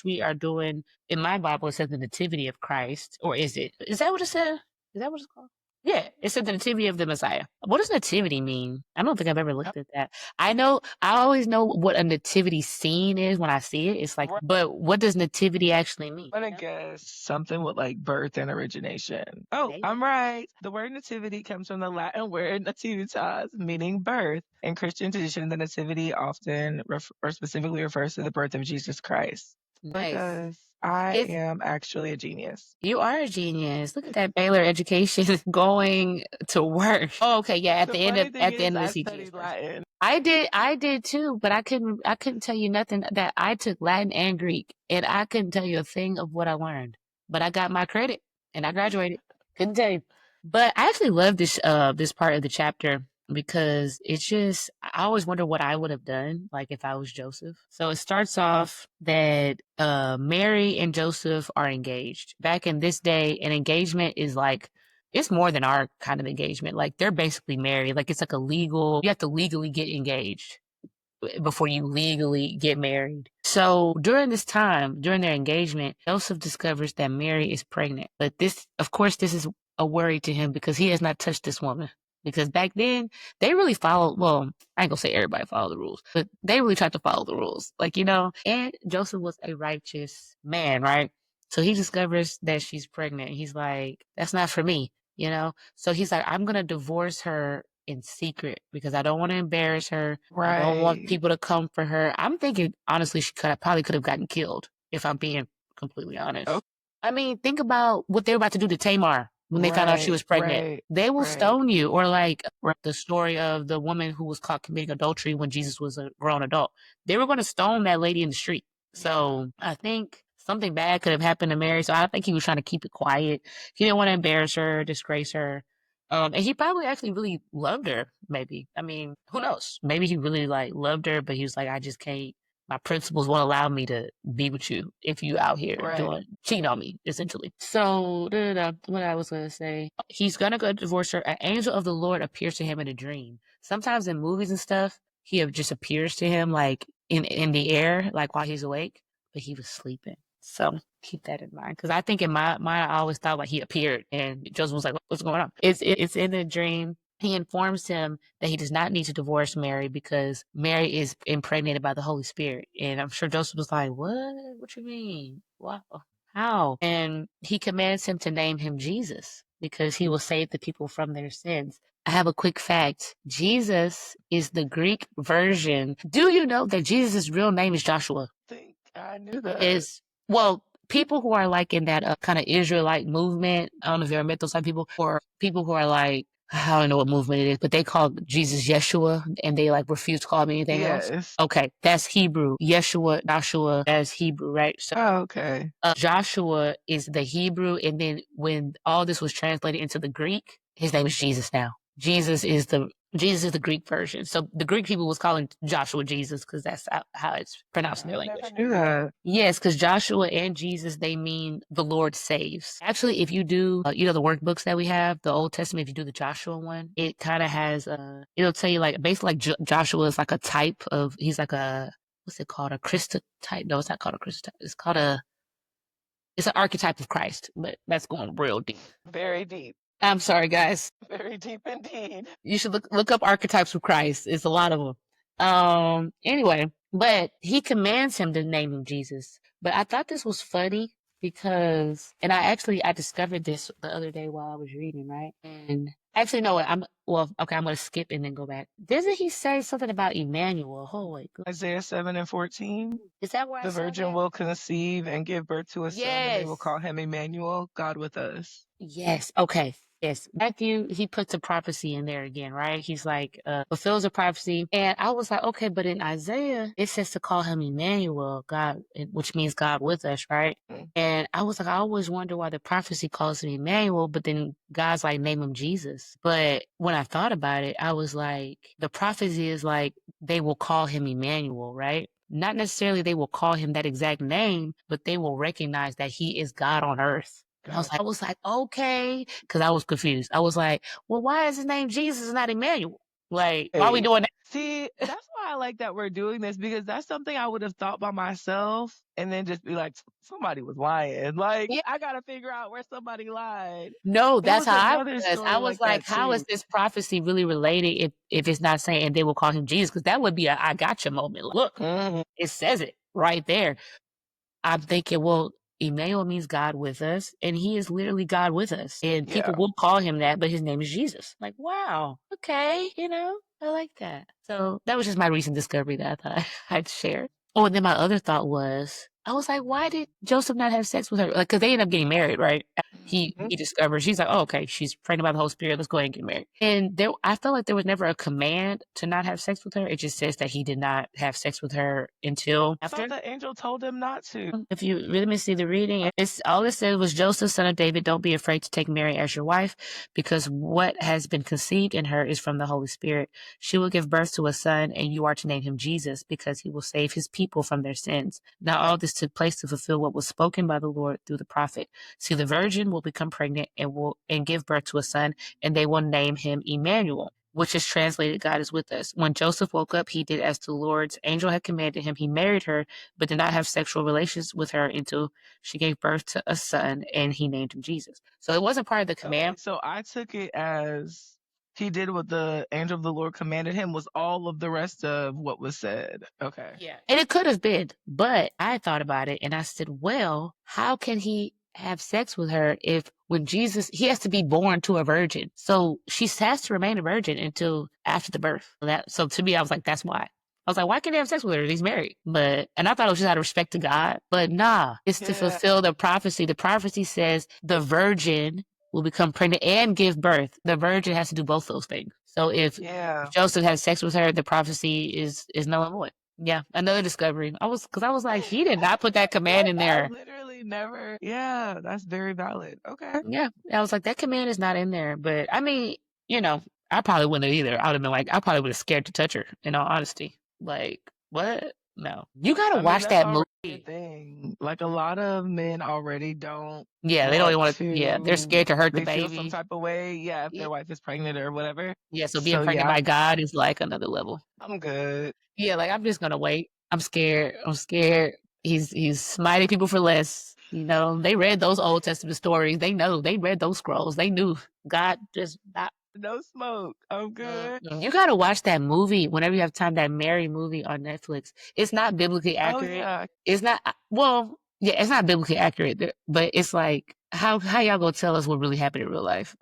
we are doing, in my Bible, it says the Nativity of Christ. Or is it? Is that what it said? Is that what it's called? Yeah, it said the Nativity of the Messiah. What does nativity mean? I don't think I've ever looked at that. I always know what a nativity scene is when I see it. It's like, Right. but what does nativity actually mean? I'm gonna guess something with like birth and origination. Oh, Maybe. I'm right. The word nativity comes from the Latin word nativitas, meaning birth. In Christian tradition, the nativity often or specifically refers to the birth of Jesus Christ. Nice. Because I It's am actually a genius. You are a genius. Look at that Baylor education going to work. Oh, okay, yeah. At The the end funny of thing at the is, end of I the CGS studied person. Latin. I did too, but I couldn't tell you nothing. That I took Latin and Greek, and I couldn't tell you a thing of what I learned. But I got my credit, and I graduated. Couldn't tell you. But I actually love this part of the chapter because it's just, I always wonder what I would have done, like if I was Joseph. So it starts off that Mary and Joseph are engaged. Back in this day, an engagement is like, it's more than our kind of engagement. Like they're basically married. Like it's like you have to legally get engaged before you legally get married. So during this time, during their engagement, Joseph discovers that Mary is pregnant. But this, of course, this is a worry to him because he has not touched this woman. Because back then, they really followed, well, I ain't gonna say everybody followed the rules, but they really tried to follow the rules. Like, and Joseph was a righteous man, right? So he discovers that she's pregnant. He's like, that's not for me, So he's like, I'm gonna divorce her in secret because I don't want to embarrass her. I don't want Right. people to come for her. I'm thinking, honestly, probably could have gotten killed, if I'm being completely honest. Oh, I mean, think about what they were about to do to Tamar when they found out she was pregnant. right, They will right. stone you. Or like the story of the woman who was caught committing adultery when Jesus was a grown adult. They were going to stone that lady in the street. So I think something bad could have happened to Mary. So I think he was trying to keep it quiet. He didn't want to embarrass her, disgrace her. And he probably actually really loved her, maybe. I mean, who knows? Maybe he really like loved her, but he was like, I just can't, my principles won't allow me to be with you if you out here Right. cheating on me, essentially. So, what I was gonna say, he's gonna go divorce her. An angel of the Lord appears to him in a dream. Sometimes in movies and stuff, he just appears to him like in the air, like while he's awake, but he was sleeping. So keep that in mind, because I think in my mind I always thought like he appeared and Joseph was like, "What's going on?" It's in a dream. He informs him that he does not need to divorce Mary because Mary is impregnated by the Holy Spirit, and I'm sure Joseph was like, "What? What you mean? Wow, how?" And he commands him to name him Jesus because he will save the people from their sins. I have a quick fact. Jesus is the Greek version. Do you know that Jesus' real name is Joshua? I think I knew that. Well, people who are like in that kind of Israelite movement, I don't know if they're those type of people, or people who are like, I don't know what movement it is, but they call Jesus Yeshua and they like refuse to call him anything else. Yes. Okay, that's Hebrew. Yeshua, Joshua, that's Hebrew, right? So Oh, okay. Joshua is the Hebrew, and then when all this was translated into the Greek, his name is Jesus now. Jesus is the Greek version. So the Greek people was calling Joshua Jesus because that's how it's pronounced in their I language. never knew that. Yes, because Joshua and Jesus, they mean the Lord saves. Actually, if you do, the workbooks that we have, the Old Testament, if you do the Joshua one, it kind of has, it'll tell you like, basically like Joshua is like a type of, he's like what's it called? A Christ type? No, it's not called a Christ type. It's an archetype of Christ, but that's going real deep. Very deep. I'm sorry, guys. Very deep indeed. You should look up archetypes of Christ. It's a lot of them. Anyway, but he commands him to name him Jesus. But I thought this was funny because, and I discovered this the other day while I was reading, right? And actually, no, I'm going to skip and then go back. Doesn't he say something about Emmanuel? Oh, wait. Isaiah 7:14. Is that where I The saw virgin that? will conceive and give birth to a son, and they will Yes. call him Emmanuel, God with us. Yes. Okay. Yes. Matthew, he puts a prophecy in there again, right? He's like, fulfills a prophecy. And I was like, okay, but in Isaiah, it says to call him Emmanuel, God, which means God with us, right? Mm. And I was like, I always wonder why the prophecy calls him Emmanuel, but then God's like, name him Jesus. But when I thought about it, I was like, the prophecy is like, they will call him Emmanuel, right? Not necessarily they will call him that exact name, but they will recognize that he is God on earth. And I was like, okay, because I was confused. I was like, well, why is his name Jesus and not Emmanuel? Like, why are we Hey, doing that? see, that's why I like that we're doing this because that's something I would have thought by myself and then just be like, somebody was lying. Like, Yeah. I gotta figure out where somebody lied. No, It that's was how I another was. I story was like like, that how is too. this prophecy really related if it's not saying and they will call him Jesus? Because that would be a I gotcha moment. Look, Mhm. it says it right there. I'm thinking, well, Emmanuel means God with us, and he is literally God with us. And Yeah. people will call him that, but his name is Jesus. Like, wow, okay, I like that. So that was just my recent discovery that I thought I'd share. Oh, and then my other thought was, I was like, why did Joseph not have sex with her? Like, cause they end up getting married, right? Mhm. He discovers she's like, oh, okay, she's pregnant by the Holy Spirit. Let's go ahead and get married. And there, I felt like there was never a command to not have sex with her. It just says that he did not have sex with her until I thought after. the angel told him not to. If you really me see the reading, it's all it said was Joseph, son of David, don't be afraid to take Mary as your wife, because what has been conceived in her is from the Holy Spirit. She will give birth to a son, and you are to name him Jesus, because he will save his people from their sins. Now all this took place to fulfill what was spoken by the Lord through the prophet. See, the virgin will become pregnant and give birth to a son, and they will name him Emmanuel, which is translated God is with us. When Joseph woke up, he did as the Lord's angel had commanded him. He married her, but did not have sexual relations with her until she gave birth to a son, and he named him Jesus. So it wasn't part of the Okay, command. so I took it as he did what the angel of the Lord commanded him was all of the rest of what was said. Okay. Yeah. And it could have been, but I thought about it and I said, well, how can he have sex with her if when Jesus, he has to be born to a virgin. So she has to remain a virgin until after the birth. So to me, I was like, that's why. I was like, why can't he have sex with her? He's married. And I thought it was just out of respect to God. But nah, it's to Yeah. fulfill the prophecy. The prophecy says the virgin will become pregnant and give birth. The virgin has to do both those things. So if Yeah. Joseph has sex with her, the prophecy is null and void. Yeah, another discovery. Because I was like, he did not put that command Like in I there. literally never. Yeah, that's very valid. Okay. Yeah, I was like, that command is not in there. But I mean, you know, I probably wouldn't have either. I would have been like, I probably would have scared to touch her. In all honesty, like, what? No, you gotta I mean, watch that's that already a movie. thing. Like a lot of men already don't Yeah, they don't want even want to. Yeah, they're to. scared to hurt the They feel some baby. type of way. Yeah, if Yeah, their wife is pregnant or whatever. yeah. So being So pregnant yeah, by God is like another level. I'm good. Yeah, like I'm just gonna wait. I'm scared. I'm scared. He's smiting people for less. They read those Old Testament stories. They know. They read those scrolls. They knew God just not. No smoke. I'm good. You gotta watch that movie whenever you have time. That Mary movie on Netflix. It's not biblically Oh accurate. yeah. It's not. Well, yeah, it's not biblically accurate, but it's like how y'all gonna tell us what really happened in real life?